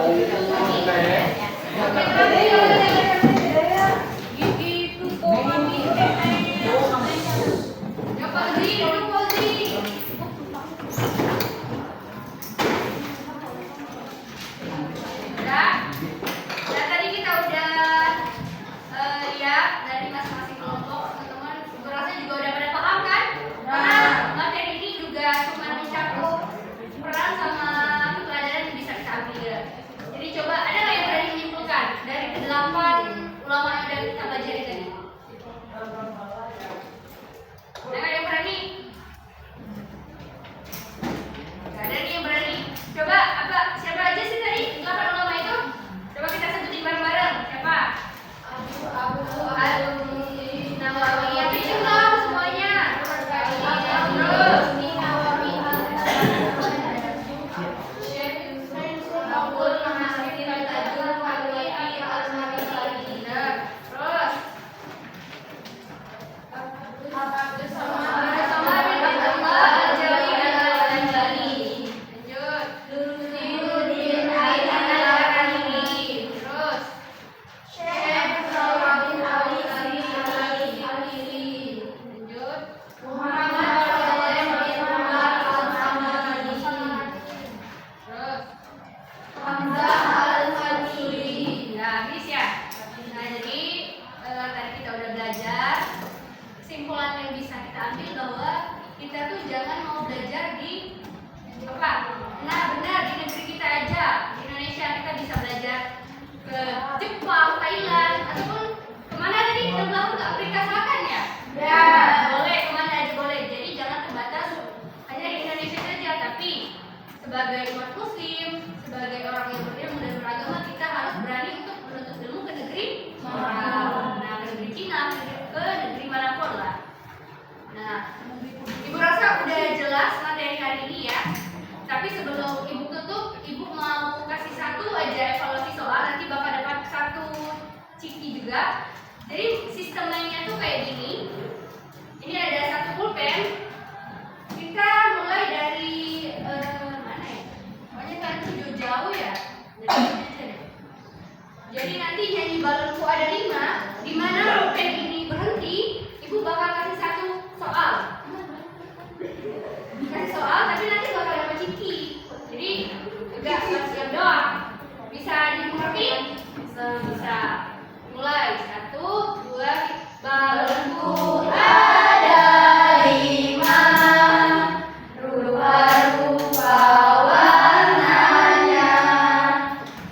Gitu kok mami. Ya Fauzi, duduk Fauzi. Udah. Dan tadi kita udah lihat dari masing-masing kelompok, teman-teman. Gue rasa juga udah pada paham kan? Karena materi ini juga cuma mencakup peran sama pelajaran yang bisa kita ambil. Jadi coba ada nggak yang berani menyimpulkan dari kedelapan ulama yang udah kita pelajari tadi? Ada nggak yang berani? Gak ada nih yang berani. Coba apa? Siapa aja sih tadi 8 ulama itu? Coba kita sebutin bareng-bareng. Siapa? Abu Nawawi. Yang itu dong semuanya. Terus Abdul Muhsin Al-Tajur Al-Waidi Al-Marisi. Terus Abdul Samad bin Abdullah Al-Jawi Al-Anjali. Lanjut. Nuruddin Aidan Al-Karimi. Terus Syekh Salahuddin Al-Alili. Lanjut. Muhammad Al-Jalal bin Muhammad Al-Hamadi. Terus Hamzah Al-Fatih. Nah, habis ya. Nah, jadi tadi kita udah belajar. Kesimpulan yang bisa kita ambil bahwa kita tuh jangan mau belajar di apa? Nah, benar di negeri kita aja. Di Indonesia kita bisa belajar ke Jepang, Thailand, ataupun kemana tadi kita bilang ke Afrika Selatan ya? Ya, boleh kemana aja boleh. Jadi jangan terbatas hanya di Indonesia saja, tapi sebagai umat Muslim, sebagai orang yang berilmu dan beragama, kita harus berani untuk menuntut ilmu ke negeri orang. Nah, ke negeri Cina, ke negeri manapun lah. Nah, Ibu rasa udah jelas materi hari ini ya. Tapi sebelum Ibu tutup, Ibu mau kasih satu aja evaluasi soal, nanti bakal dapat satu ciki juga. Jadi sistem mainnya tuh kayak gini. Ini ada satu pulpen. Kita mulai dari mana ya? Pokoknya kan jauh ya. Jadi nanti nyanyi balonku ada 5. Di mana pulpen ini berhenti, Ibu bakal kasih satu soal. Kasih soal, tapi nanti bakal dapat ciki. Jadi enggak siap-siap doang. Bisa dimengerti? Bisa. Mulai 1, 2, balonku ada 5, rupa-rupa warnanya,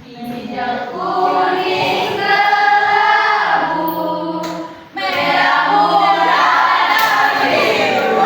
hijau, kuning, kelabu, merah muda, dan biru.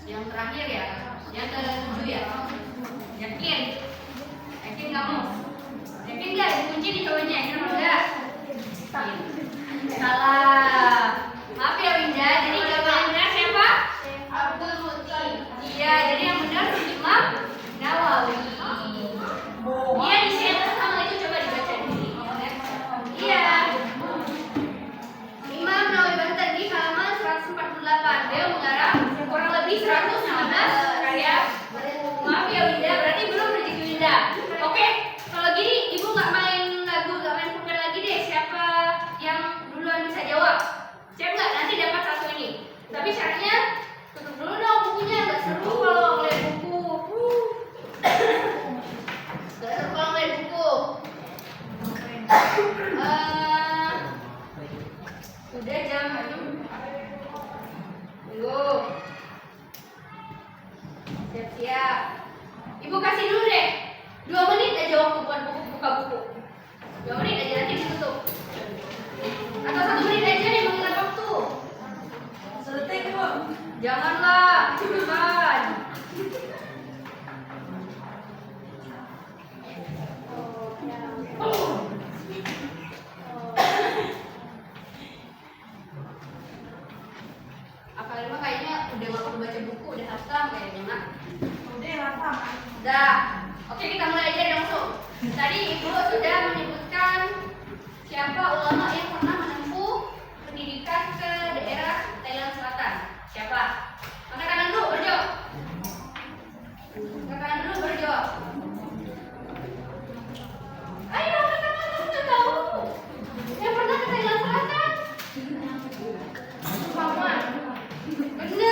Yang terakhir ya, yang ke-7 ya. Yakin? Yakin kamu? Yakin nggak? Dikunci di cowoknya, ini nomor 12. Salah. Maaf ya Winda, jadi jawaban yang benar siapa? Abdul Muti. Iya, jadi yang benar Imam Nawawi. Iya, di sini atas nama itu coba dibaca di sini. Iya. Imam Nawawi Banten di halaman 148. Beliau mengarang lebih 115 karya. Maaf ya Winda, berarti belum rezeki Winda. Oke, kalau gini ibu nggak main lagu, nggak main pulpen lagi deh. Siapa yang duluan bisa jawab? Siap nggak? Nanti dapat satu ini. Tapi syaratnya tutup dulu dong bukunya, nggak seru kalau ngeliat buku. Nggak seru kalau ngeliat buku. Udah jam. Tunggu. Siap-siap. Ibu kasih dulu deh. 2 menit aja waktu buat buka buku. 2 menit aja nanti ditutup. Atau 1 menit aja nih mengingat waktu. Sedetik Bu. Janganlah, cepetan. Apalagi mah kayaknya udah gak perlu baca buku, udah hafal kayaknya mak. Udah lama. Udah. Oke, kita mulai aja langsung. Tadi ibu sudah menyebutkan siapa ulama yang pernah menempuh pendidikan ke daerah Thailand Selatan. Siapa? Angkat tangan dulu, berjawab. Angkat tangan dulu, berjawab. Ayo, angkat tangan, kamu nggak tahu. Yang pernah ke Thailand Selatan? Muhammad. Bener.